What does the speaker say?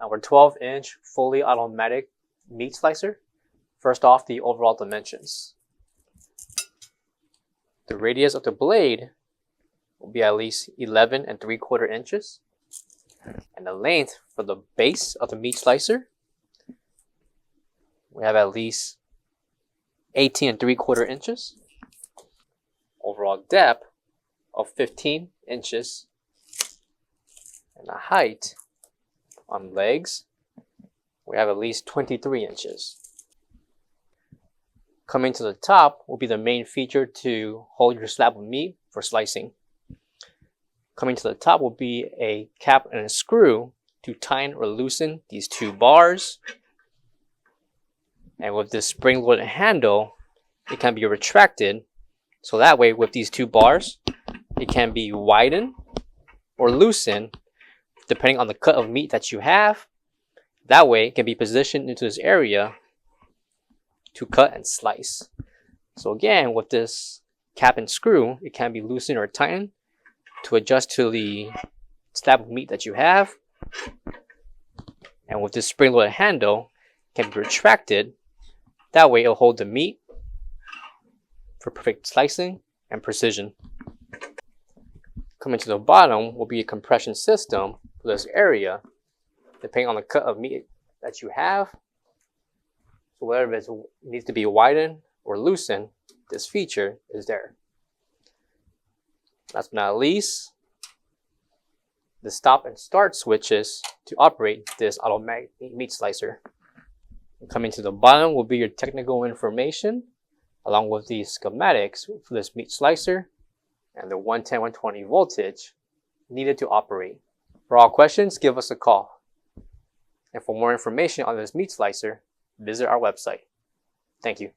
our 12-inch fully automatic meat slicer. First off, the overall dimensions. The radius of the blade will be at least 11 3/4 inches. And the length for the base of the meat slicer, we have at least 18 3/4 inches. Overall depth of 15 inches. And the height on legs, we have at least 23 inches. Coming to the top will be the main feature to hold your slab of meat for slicing. Coming to the top will be a cap and a screw to tighten or loosen these two bars. And with this spring-loaded handle, it can be retracted. So that way, with these two bars, it can be widened or loosened depending on the cut of meat that you have. That way, it can be positioned into this area to cut and slice. So again, with this cap and screw, it can be loosened or tightened to adjust to the slab of meat that you have. And with this spring-loaded handle, it can be retracted. That way, it'll hold the meat for perfect slicing and precision. Coming to the bottom will be a compression system for this area, depending on the cut of meat that you have. So whether it needs to be widened or loosened, this feature is there. Last but not least, the stop and start switches to operate this automatic meat slicer. Coming to the bottom will be your technical information, along with the schematics for this meat slicer and the 110/120 voltage needed to operate. For all questions, give us a call. And for more information on this meat slicer, visit our website. Thank you.